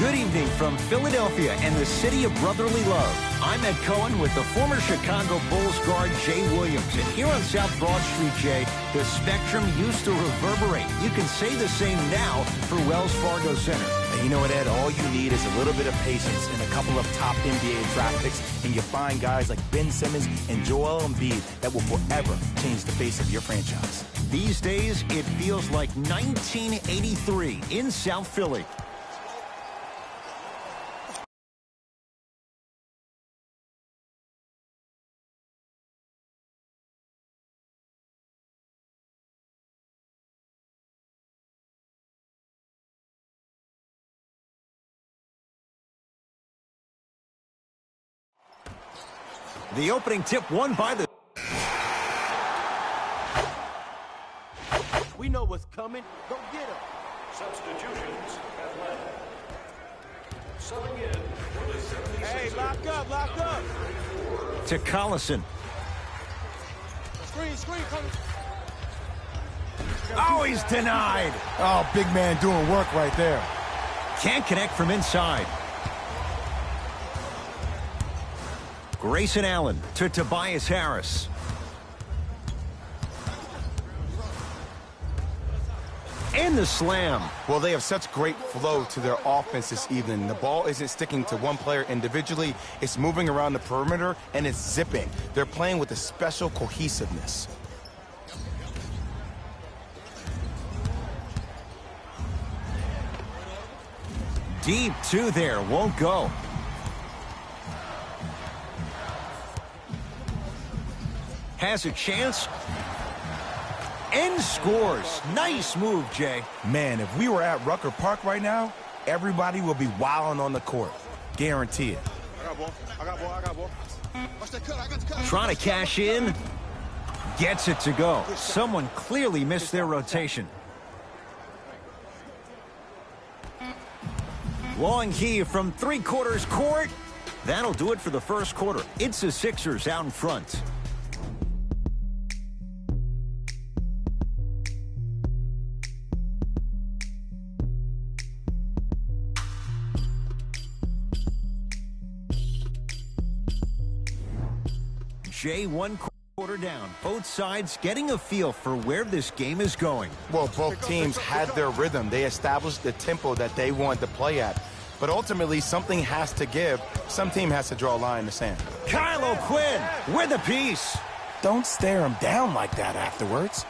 Good evening from Philadelphia and the city of brotherly love. I'm Ed Cohen with the former Chicago Bulls guard Jay Williams. And here on South Broad Street, Jay, the spectrum used to reverberate. You can say the same now for Wells Fargo Center. And you know what, Ed? All you need is a little bit of patience and a couple of top NBA draft picks, and you find guys like Ben Simmons and Joel Embiid that will forever change the face of your franchise. These days, it feels like 1983 in South Philly. The opening tip won by the... We know what's coming. Go get him. Substitutions have led. Subbing in for the 76ers. Hey, lock up. To Collison. Screen coming. Oh, he's denied. Oh, big man doing work right there. Can't connect from inside. Grayson Allen to Tobias Harris. And the slam. Well, they have such great flow to their offense this evening. The ball isn't sticking to one player individually. It's moving around the perimeter, and it's zipping. They're playing with a special cohesiveness. Deep two there, won't go. Has a chance. And scores. Nice move, Jay. Man, if we were at Rucker Park right now, everybody would be wilding on the court. Guarantee it. I got ball. Trying to cash in. Gets it to go. Someone clearly missed their rotation. Long heave from three-quarters court. That'll do it for the first quarter. It's the Sixers out in front. Jay, one quarter down. Both sides getting a feel for where this game is going. Well, both teams had their rhythm. They established the tempo that they wanted to play at. But ultimately, something has to give. Some team has to draw a line in the sand. Kyle O'Quinn with a piece. Don't stare him down like that afterwards.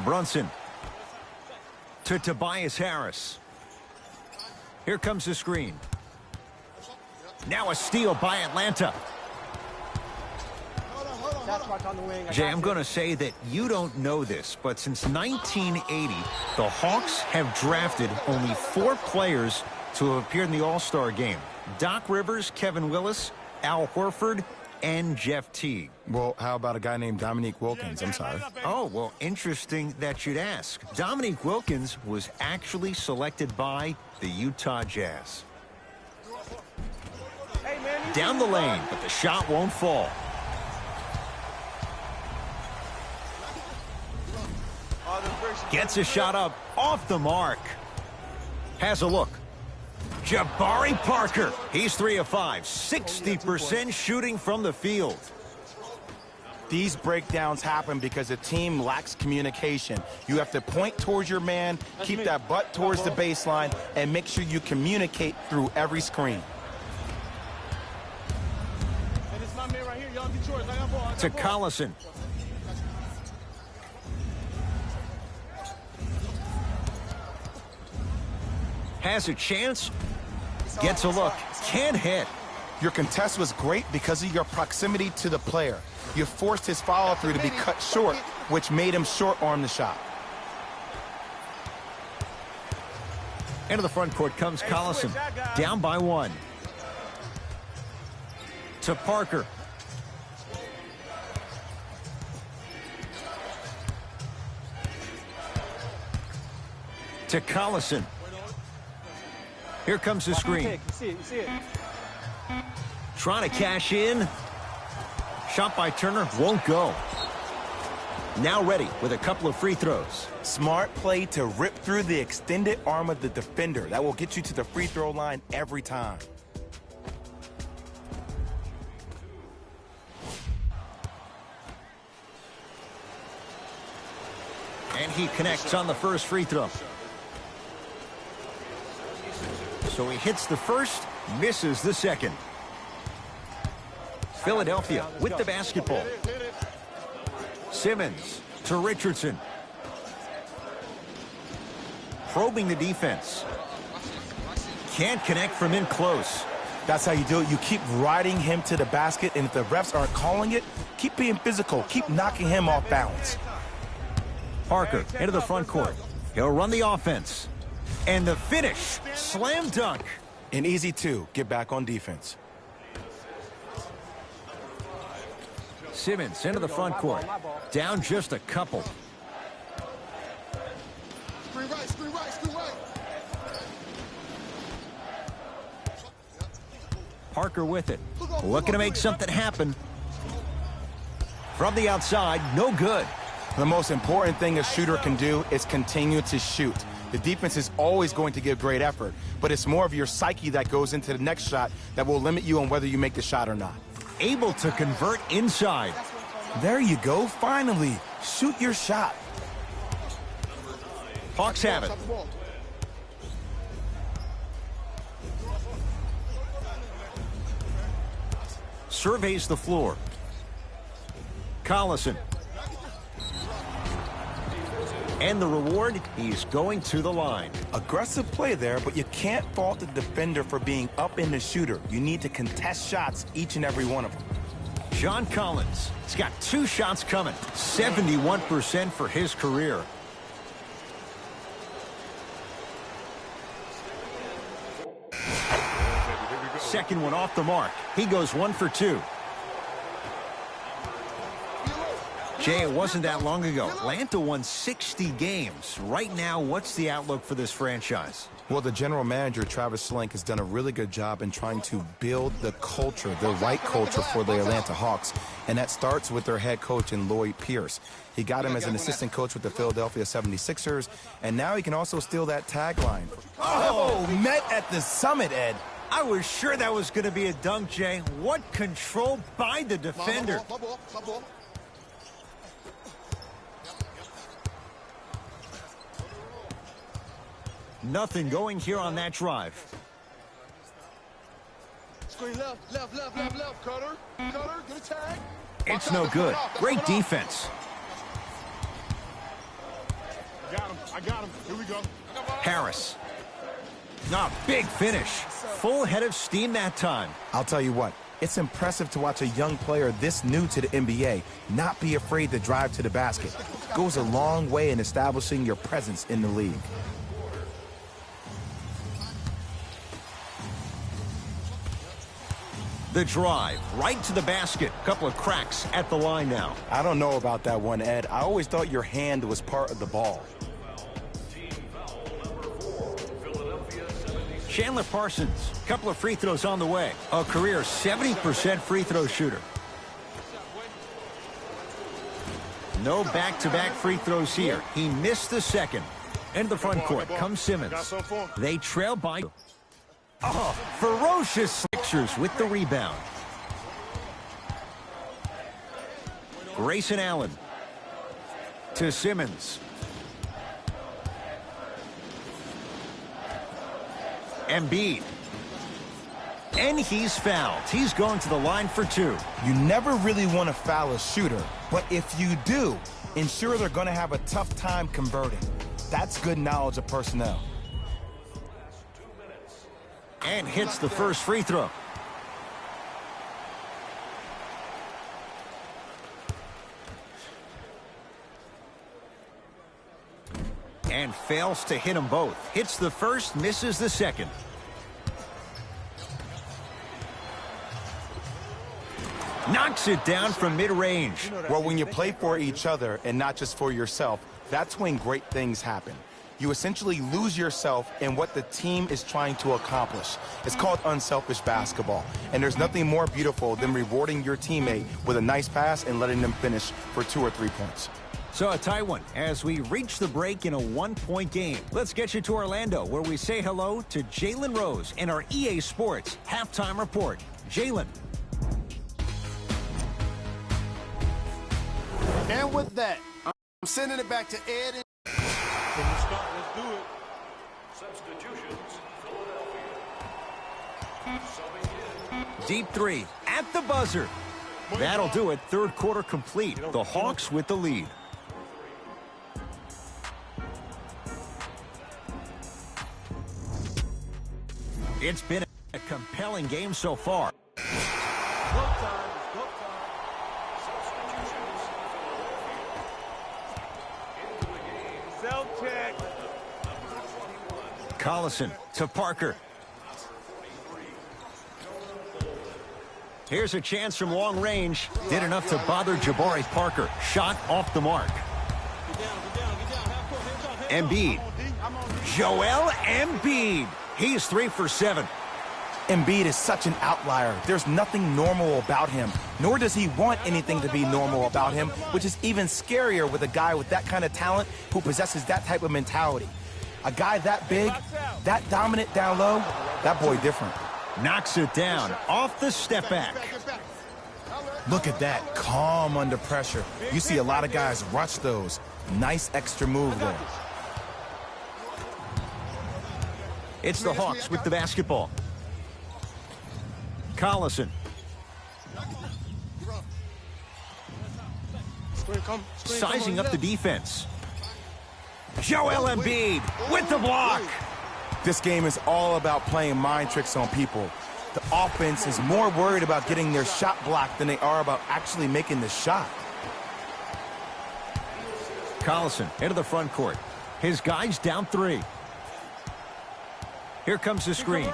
Brunson to Tobias Harris. Here comes the screen. Now a steal by Atlanta. Jay, I'm going to say that you don't know this, but since 1980, the Hawks have drafted only 4 players to have appeared in the All-Star game. Doc Rivers, Kevin Willis, Al Horford, and Jeff Teague. Well, how about a guy named Dominique Wilkins? I'm sorry. Oh, well, interesting that you'd ask. Dominique Wilkins was actually selected by the Utah Jazz. Down the lane, but the shot won't fall. Gets a shot up, off the mark. Has a look. Jabari Parker. He's 3 of 5. 60% shooting from the field. These breakdowns happen because a team lacks communication. You have to point towards your man, keep that butt towards the baseline, and make sure you communicate through every screen. To Collison. Has a chance. Gets a look. Can't hit. Your contest was great because of your proximity to the player. You forced his follow-through to be cut short, which made him short-arm the shot. Into the front court comes Collison. Down by 1. To Parker. To Collison. Here comes the screen. You see it. Trying to cash in. Shot by Turner won't go. Now ready with a couple of free throws. Smart play to rip through the extended arm of the defender. That will get you to the free throw line every time. And he connects on the first free throw. So he hits the first, misses the second. Philadelphia with the basketball. Simmons to Richardson. Probing the defense. Can't connect from in close. That's how you do it. You keep riding him to the basket, and if the refs aren't calling it, keep being physical. Keep knocking him off balance. Parker into the front court. He'll run the offense. And the finish, slam dunk. And easy, too. Get back on defense. Simmons into the front court. Down just a couple. Screen right. Parker with it. Looking to make something happen. From the outside, no good. The most important thing a shooter can do is continue to shoot. The defense is always going to give great effort, but it's more of your psyche that goes into the next shot that will limit you on whether you make the shot or not. able to convert inside. There you go, finally. Shoot your shot. Hawks have it. Surveys the floor. Collison. And the reward, he's going to the line. Aggressive play there, but you can't fault the defender for being up in the shooter. You need to contest shots, each and every one of them. John Collins, he's got 2 shots coming. 71% for his career. Second one off the mark. He goes 1 for 2. Jay, it wasn't that long ago. Atlanta won 60 games. Right now, what's the outlook for this franchise? Well, the general manager, Travis Schlenk, has done a really good job in trying to build the culture, the right culture for the Atlanta Hawks. And that starts with their head coach in Lloyd Pierce. He got him as an assistant coach with the Philadelphia 76ers, and now he can also steal that tagline. Oh, met at the summit, Ed. I was sure that was going to be a dunk, Jay. What control by the defender. My ball. Nothing going here on that drive. Screen left. Cutter, get a tag. It's no good. Great defense. I got him. Here we go. Harris. Big finish. Full head of steam that time. I'll tell you what, it's impressive to watch a young player this new to the NBA not be afraid to drive to the basket. Goes a long way in establishing your presence in the league. The drive, right to the basket. Couple of cracks at the line now. I don't know about that one, Ed. I always thought your hand was part of the ball. Chandler Parsons, couple of free throws on the way. A career 70% free throw shooter. No back-to-back free throws here. He missed the second. Into the front court comes Simmons. They trail by. Oh, ferocious Sixers with the rebound. Grayson Allen to Simmons. Embiid. And he's fouled. He's going to the line for 2. You never really want to foul a shooter, but if you do, ensure they're going to have a tough time converting. That's good knowledge of personnel. And hits the first free throw. And fails to hit them both. Hits the first, misses the second. Knocks it down from mid-range. Well, when you play for each other and not just for yourself, that's when great things happen. You essentially lose yourself in what the team is trying to accomplish. It's called unselfish basketball. And there's nothing more beautiful than rewarding your teammate with a nice pass and letting them finish for 2 or 3 points. So a tie one as we reach the break in a 1-point game. Let's get you to Orlando, where we say hello to Jalen Rose in our EA Sports Halftime Report. Jalen. And with that, I'm sending it back to Ed. Can you start? Let's do it. Substitutions, Philadelphia. Deep 3 at the buzzer. That'll do it. Third quarter complete. The Hawks with the lead. It's been a compelling game so far. Self-check. Collison to Parker. Here's a chance from long range. Did enough to bother Jabari Parker. Shot off the mark. Embiid. Joel Embiid. He's 3 for 7. Embiid is such an outlier. There's nothing normal about him, nor does he want anything to be normal about him, which is even scarier with a guy with that kind of talent who possesses that type of mentality. A guy that big, that dominant down low, that boy different. Knocks it down off the step back. Look at that, calm under pressure. You see a lot of guys rush those. Nice extra move there. It's the Hawks with the basketball. Collison. Sizing up the defense. Joel Embiid with the block. This game is all about playing mind tricks on people. The offense is more worried about getting their shot blocked than they are about actually making the shot. Collison into the front court. His guys down 3. Here comes the screen.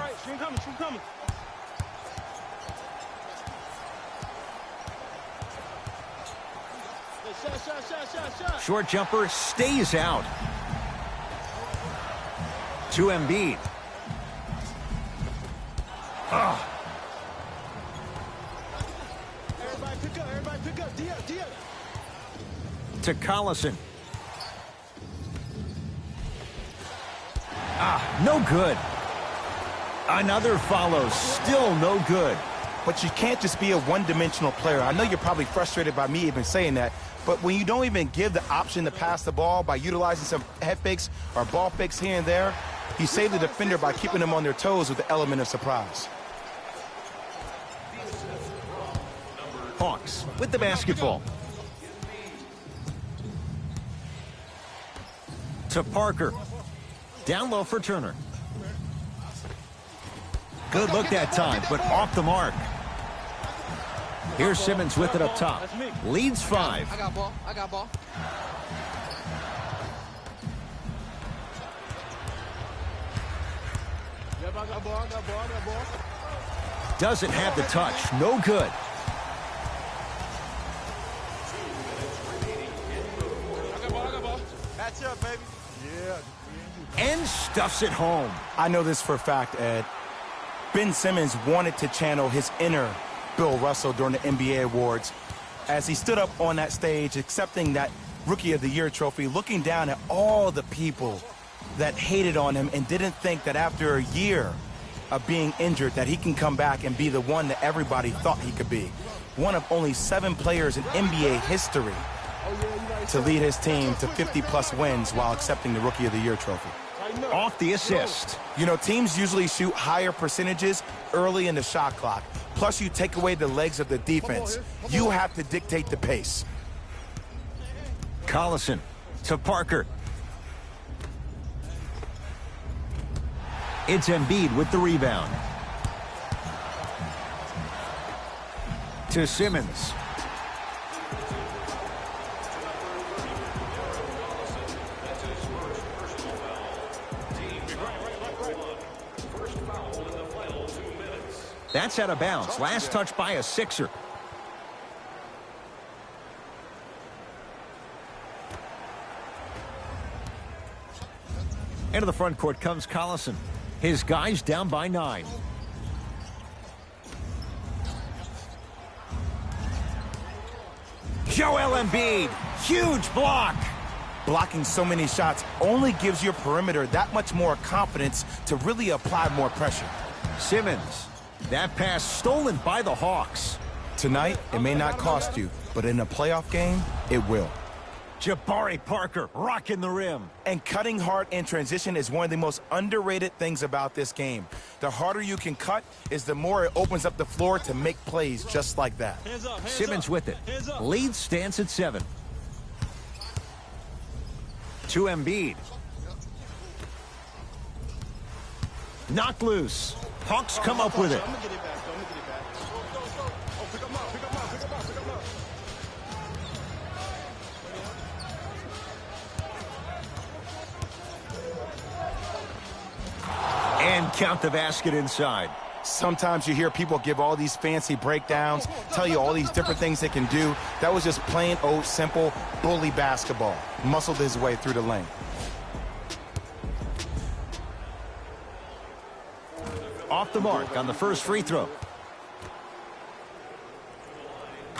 Short jumper stays out. To Embiid. Everybody pick up. Dia. To Collison. No good. Another follows. Still no good. But you can't just be a one-dimensional player. I know you're probably frustrated by me even saying that, but when you don't even give the option to pass the ball by utilizing some head fakes or ball fakes here and there, you save the defender by keeping them on their toes with the element of surprise. Hawks with the basketball. To Parker. Down low for Turner. Good look that time, but off the mark. Here's Simmons with it up top. Leads 5. I got ball. Yep, I got ball. Doesn't have the touch. No good. I got ball. Match up, baby. Yeah. And stuffs it home. I know this for a fact, Ed. Ben Simmons wanted to channel his inner Bill Russell during the NBA awards as he stood up on that stage accepting that Rookie of the Year trophy, looking down at all the people that hated on him and didn't think that after a year of being injured that he can come back and be the one that everybody thought he could be. One of only 7 players in NBA history to lead his team to 50-plus wins while accepting the Rookie of the Year trophy. Off the assist. You know, teams usually shoot higher percentages early in the shot clock. Plus, you take away the legs of the defense. You have to dictate the pace. Collison to Parker. It's Embiid with the rebound. To Simmons. That's out of bounds. Last touch by a Sixer. Into the front court comes Collison. His guys down by 9. Joel Embiid. Huge block. Blocking so many shots only gives your perimeter that much more confidence to really apply more pressure. Simmons. That pass stolen by the Hawks. Tonight, it may not cost you, but in a playoff game, it will. Jabari Parker rocking the rim. And cutting hard in transition is one of the most underrated things about this game. The harder you can cut is the more it opens up the floor to make plays just like that. Simmons with it. Lead stands at 7. To Embiid. Knocked loose. Hawks come up with it. I'm gonna get it back. Oh, pick him up. And count the basket inside. Sometimes you hear people give all these fancy breakdowns, tell you all these different things they can do. That was just plain old simple bully basketball. Muscled his way through the lane. Off the mark on the first free throw.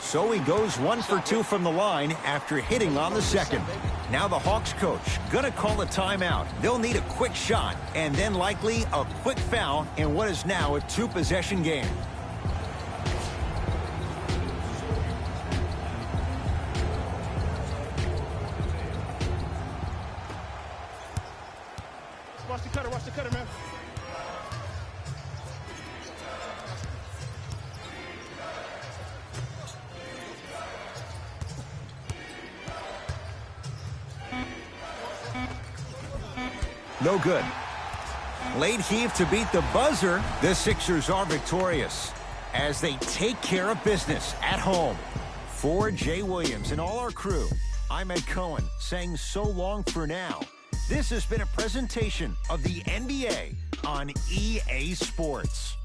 So he goes 1 for 2 from the line after hitting on the second. Now the Hawks coach gonna call a timeout. They'll need a quick shot and then likely a quick foul in what is now a 2-possession game. the cutter, man. No good. Late heave to beat the buzzer. The Sixers are victorious as they take care of business at home. For Jay Williams and all our crew, I'm Ed Cohen saying so long for now. This has been a presentation of the NBA on EA Sports.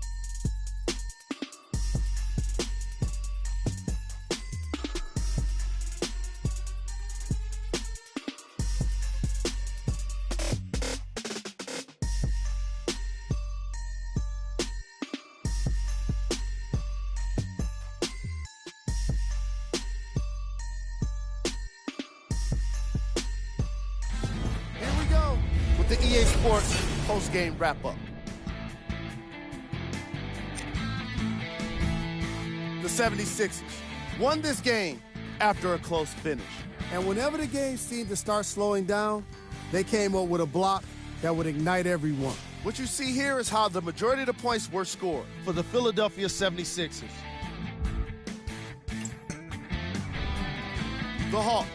The EA Sports post-game wrap-up. The 76ers won this game after a close finish. And whenever the game seemed to start slowing down, they came up with a block that would ignite everyone. What you see here is how the majority of the points were scored for the Philadelphia 76ers. The Hawks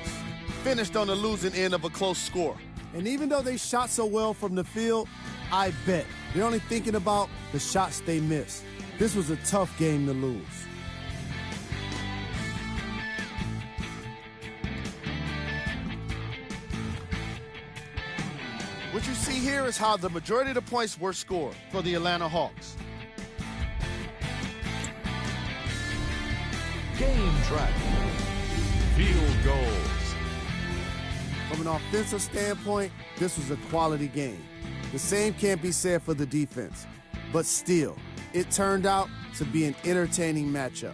finished on the losing end of a close score. And even though they shot so well from the field, I bet they're only thinking about the shots they missed. This was a tough game to lose. What you see here is how the majority of the points were scored for the Atlanta Hawks. Game track. Field goals. From an offensive standpoint, this was a quality game. The same can't be said for the defense. But still, it turned out to be an entertaining matchup.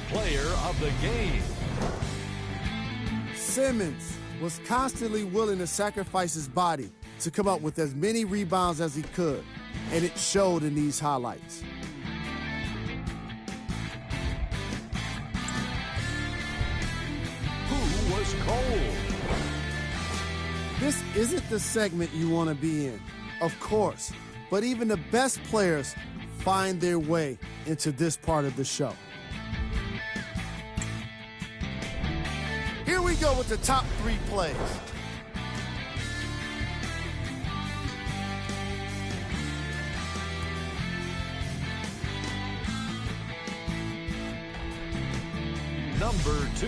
Player of the game. Simmons was constantly willing to sacrifice his body to come up with as many rebounds as he could, and it showed in these highlights. Who was cold? This isn't the segment you want to be in, of course, but even the best players find their way into this part of the show. Here we go with the top 3 plays. Number 2.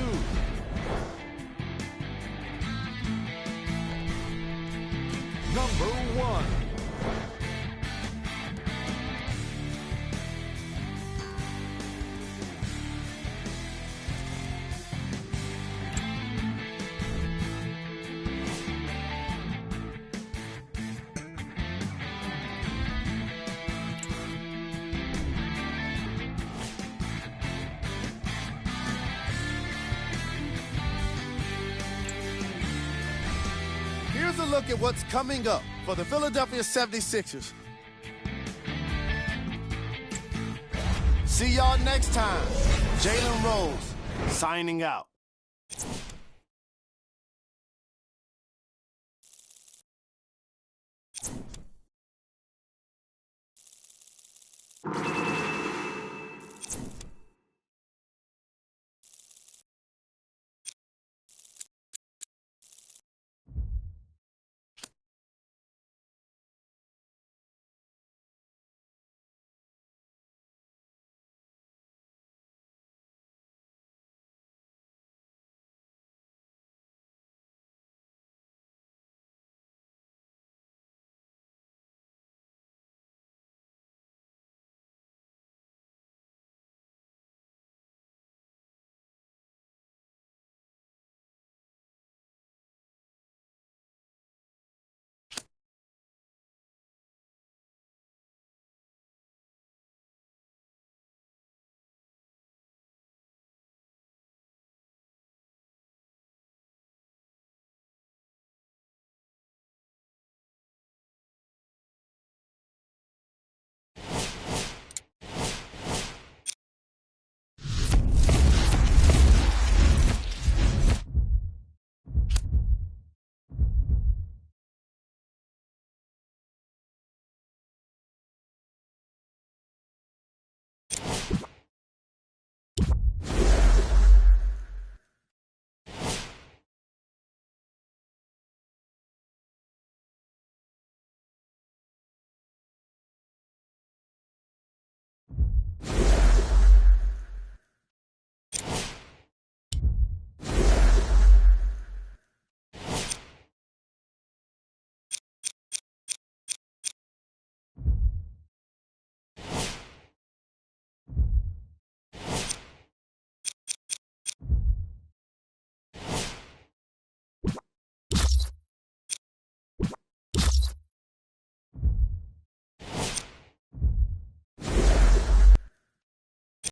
Number 1. Here's a look at what's coming up for the Philadelphia 76ers. See y'all next time. Jalen Rose signing out.